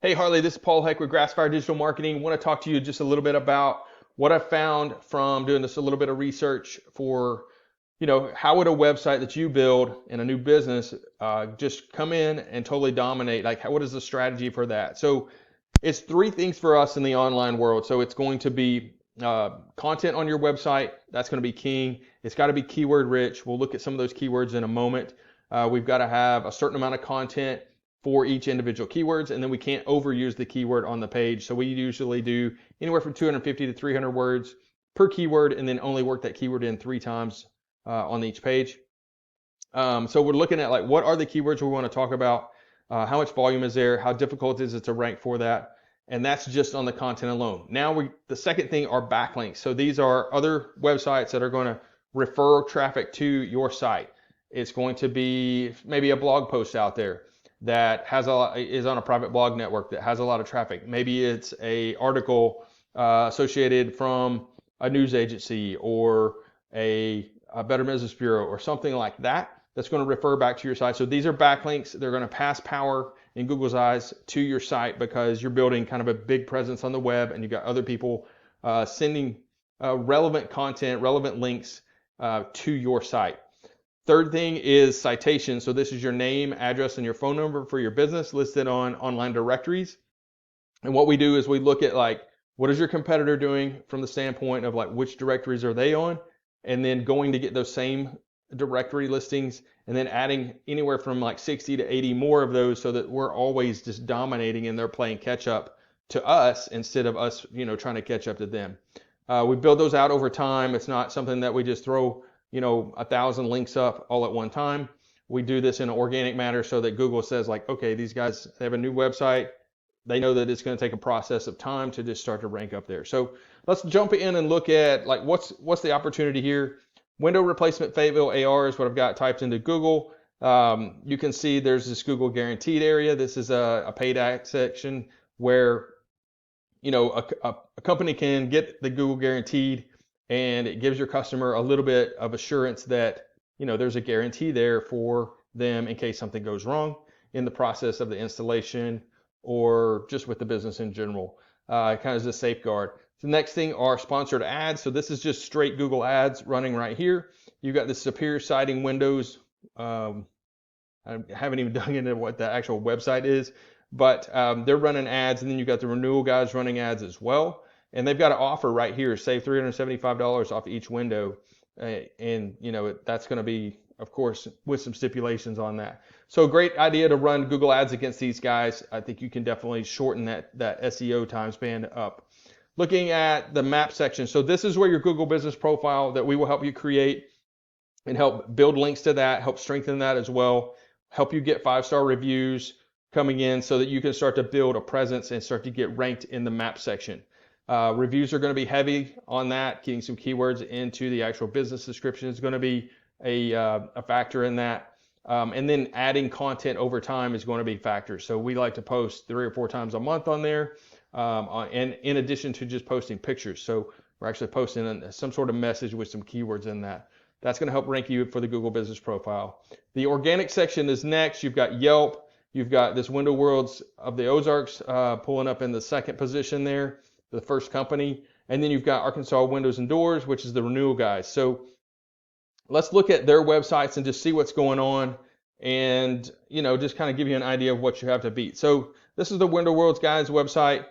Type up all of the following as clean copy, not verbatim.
Hey Harley, this is Paul Heck with Grassfire Digital Marketing. I want to talk to you just a little bit about what I found from doing this a little bit of research for, how would a website that you build in a new business just come in and totally dominate? Like, what is the strategy for that? So it's three things for us in the online world. So it's going to be content on your website. That's going to be king. It's got to be keyword rich. We'll look at some of those keywords in a moment. We've got to have a certain amount of content for each individual keywords, and then we can't overuse the keyword on the page. So we usually do anywhere from 250 to 300 words per keyword, and then only work that keyword in 3 times on each page. So we're looking at like, what are the keywords we want to talk about? How much volume is there? How difficult is it to rank for that? And that's just on the content alone. Now the second thing are backlinks. So these are other websites that are going to refer traffic to your site. It's going to be maybe a blog post out there that is on a private blog network that has a lot of traffic. Maybe it's a article associated from a news agency or a Better Business Bureau or something like that that's going to refer back to your site. So these are backlinks. They're going to pass power in Google's eyes to your site because you're building kind of a big presence on the web and you've got other people sending relevant content, relevant links to your site. Third thing is citation. So this is your name, address, and your phone number for your business listed on online directories. And what we do is we look at like, what is your competitor doing from the standpoint of like, which directories are they on? And then going to get those same directory listings and then adding anywhere from like 60 to 80 more of those so that we're always just dominating and they're playing catch up to us instead of us, trying to catch up to them. We build those out over time. It's not something that we just throw 1,000 links up all at one time. We do this in an organic manner so that Google says like, okay, these guys have a new website. They know that it's going to take a process of time to just start to rank up there. So let's jump in and look at like what's the opportunity here. Window replacement Fayetteville AR is what I've got typed into Google. You can see there's this Google guaranteed area. This is a paid ad section where a company can get the Google guaranteed, and it gives your customer a little bit of assurance that there's a guarantee there for them in case something goes wrong in the process of the installation or just with the business in general. Kind of as a safeguard. The next thing are sponsored ads. So this is just straight Google ads running right here. You've got the superior sighting windows. I haven't even dug into what the actual website is, but they're running ads, and then you've got the renewal guys running ads as well. And they've got an offer right here, save $375 off each window. And that's going to be, of course, with some stipulations on that. So great idea to run Google ads against these guys. I think you can definitely shorten that SEO time span up. Looking at the map section. So this is where your Google business profile that we will help you create and help build links to that, help strengthen that as well, help you get 5-star reviews coming in so that you can start to build a presence and start to get ranked in the map section. Reviews are going to be heavy on that. Getting some keywords into the actual business description is going to be a factor in that. And then adding content over time is going to be factors. So we like to post 3 or 4 times a month on there. And in addition to just posting pictures. So we're actually posting some sort of message with some keywords in that. That's going to help rank you for the Google business profile. The organic section is next. You've got Yelp. You've got this Window Worlds of the Ozarks pulling up in the second position there, the first company. And then you've got Arkansas Windows and Doors, which is the renewal guys. So let's look at their websites and just see what's going on and, just kind of give you an idea of what you have to beat. So this is the Window Worlds guys website.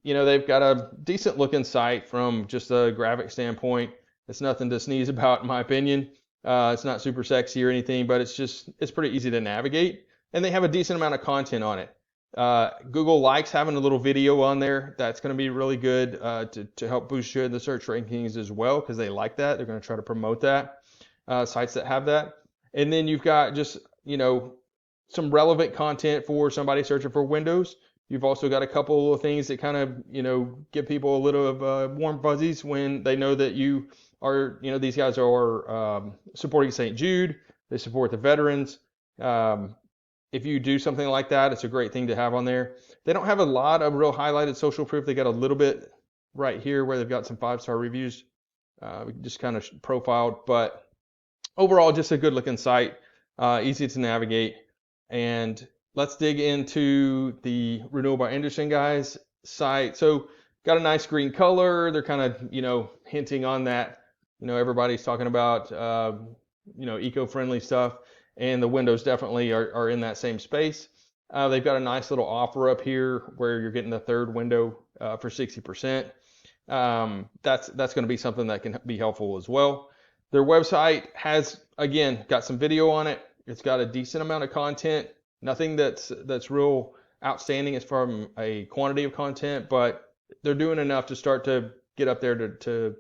They've got a decent looking site from just a graphic standpoint. It's nothing to sneeze about, in my opinion. It's not super sexy or anything, but it's pretty easy to navigate. And they have a decent amount of content on it. Google likes having a little video on there. That's going to be really good to help boost you in the search rankings as well, because they like that. They're going to try to promote that, sites that have that. And then you've got just, some relevant content for somebody searching for Windows. You've also got a couple of things that kind of, give people a little of warm fuzzies when they know that you are, these guys are supporting St. Jude. They support the veterans. If you do something like that, it's a great thing to have on there. They don't have a lot of real highlighted social proof. They got a little bit right here where they've got some 5-star reviews, just kind of profiled. But overall, just a good looking site, easy to navigate. And let's dig into the Renewal by Anderson guys site. So got a nice green color. They're kind of, hinting on that. Everybody's talking about, eco-friendly stuff, and the windows definitely are in that same space. They've got a nice little offer up here where you're getting the third window for 60%. That's going to be something that can be helpful as well. Their website has, again, got some video on it. It's got a decent amount of content. Nothing that's real outstanding as far as a quantity of content, but they're doing enough to start to get up there to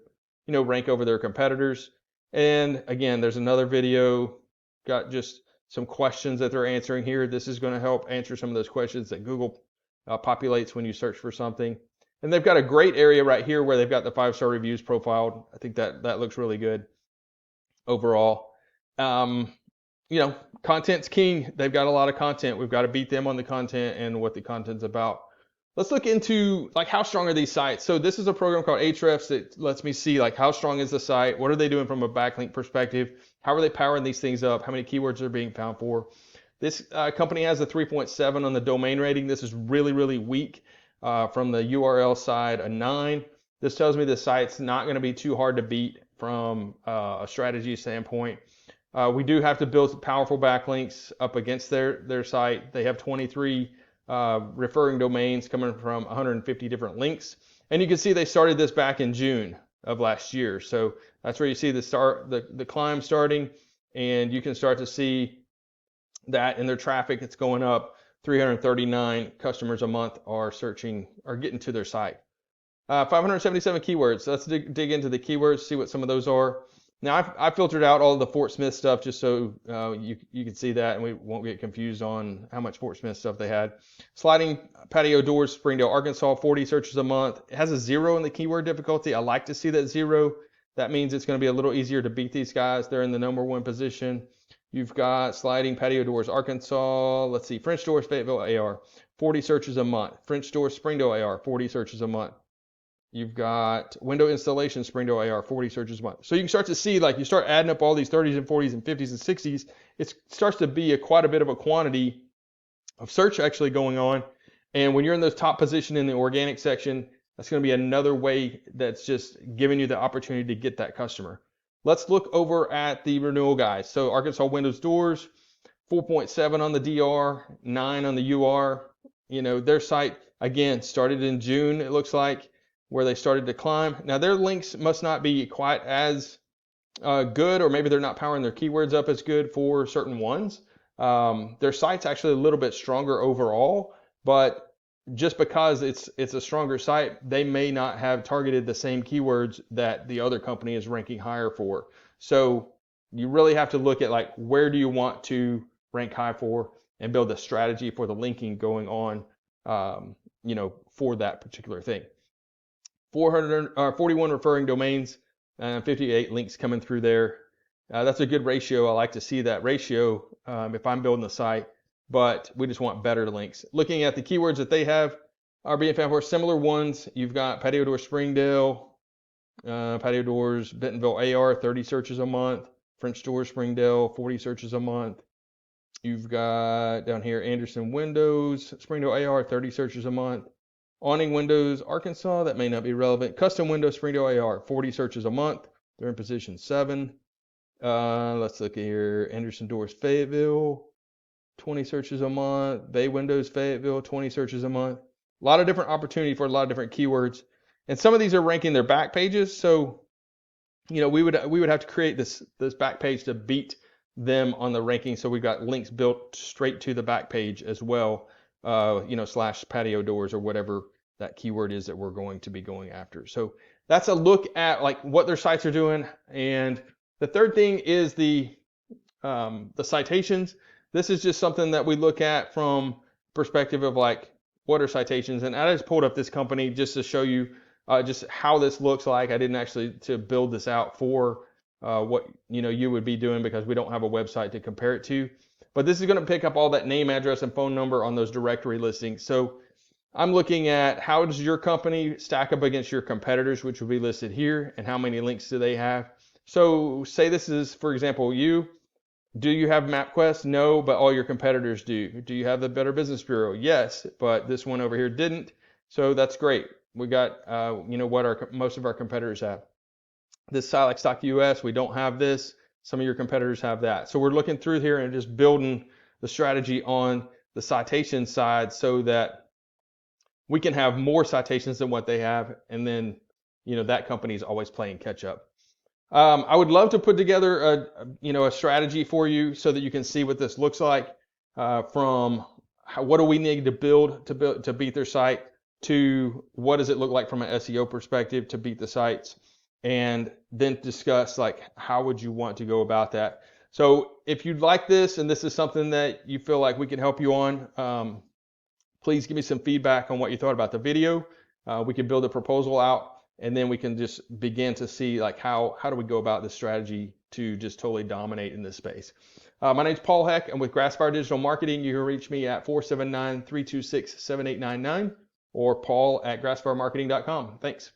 rank over their competitors. And again, there's another video, got just some questions that they're answering here. This is going to help answer some of those questions that Google populates when you search for something. And they've got a great area right here where they've got the 5-star reviews profiled. I think that looks really good overall. Content's king. They've got a lot of content. We've got to beat them on the content and what the content's about. Let's look into how strong are these sites. So this is a program called Ahrefs that lets me see how strong is the site, what are they doing from a backlink perspective, how are they powering these things up, how many keywords are being found for. This company has a 3.7 on the domain rating. This is really, really weak. From the URL side, a 9. This tells me the site's not going to be too hard to beat from a strategy standpoint. We do have to build powerful backlinks up against their site. They have 23 referring domains coming from 150 different links. And you can see they started this back in June of last year. So that's where you see the climb starting, and you can start to see that in their traffic, it's going up. 339 customers a month are getting to their site. 577 keywords. Let's dig into the keywords, see what some of those are. Now, I filtered out all of the Fort Smith stuff just so you can see that, and we won't get confused on how much Fort Smith stuff they had. Sliding patio doors, Springdale, Arkansas, 40 searches a month. It has a 0 in the keyword difficulty. I like to see that 0. That means it's going to be a little easier to beat these guys. They're in the number 1 position. You've got sliding patio doors, Arkansas. Let's see, French doors, Fayetteville, AR, 40 searches a month. French doors, Springdale, AR, 40 searches a month. You've got window installation, Springdale, AR, 40 searches a month. So you can start to see, you start adding up all these 30s and 40s and 50s and 60s, it starts to be quite a bit of a quantity of search actually going on. And when you're in the top position in the organic section, that's going to be another way that's just giving you the opportunity to get that customer. Let's look over at the renewal guys. So Arkansas windows doors, 4.7 on the DR, 9 on the UR. Their site, again, started in June, it looks like, where they started to climb. Now, their links must not be quite as good, or maybe they're not powering their keywords up as good for certain ones. Their site's actually a little bit stronger overall, but just because it's a stronger site, they may not have targeted the same keywords that the other company is ranking higher for. So you really have to look at where do you want to rank high for, and build a strategy for the linking going on, for that particular thing. 41 referring domains, 58 links coming through there. That's a good ratio. I like to see that ratio if I'm building the site, but we just want better links. Looking at the keywords that they have are being found for similar ones. You've got patio doors Springdale, patio doors Bentonville, AR, 30 searches a month. French doors Springdale, 40 searches a month. You've got down here Anderson windows Springdale, AR, 30 searches a month. Awning windows Arkansas, that may not be relevant. Custom windows Springdale, AR, 40 searches a month. They're in position 7. Let's look at here. Anderson doors Fayetteville, 20 searches a month. Bay windows Fayetteville, 20 searches a month. A lot of different opportunity for a lot of different keywords. And some of these are ranking their back pages. So, we would have to create this back page to beat them on the ranking. So we've got links built straight to the back page as well. Slash patio doors or whatever that keyword is that we're going to be going after. So that's a look at what their sites are doing. And the third thing is the citations. This is just something that we look at from perspective of what are citations. And I just pulled up this company just to show you just how this looks like. I didn't actually to build this out for what you would be doing, because we don't have a website to compare it to. But this is going to pick up all that name, address, and phone number on those directory listings. So I'm looking at how does your company stack up against your competitors, which will be listed here, and how many links do they have. So say this is, for example, you. Do you have MapQuest? No, but all your competitors do. Do you have the Better Business Bureau? Yes, but this one over here didn't. So that's great. We got, what most of our competitors have. This Silex.us, we don't have this. Some of your competitors have that. So we're looking through here and just building the strategy on the citation side so that we can have more citations than what they have. And then, that company is always playing catch up. I would love to put together a strategy for you so that you can see what this looks like what do we need to build to beat their site, to what does it look like from an SEO perspective to beat the sites, and then discuss like how would you want to go about that. So if you'd like this and this is something that you feel like we can help you on, please give me some feedback on what you thought about the video. We can build a proposal out, and then we can just begin to see like how do we go about this strategy to just totally dominate in this space. My name's Paul Heck. I'm with Grassfire Digital Marketing. You can reach me at 479-326-7899 or paul@grassfiremarketing.com. Thanks.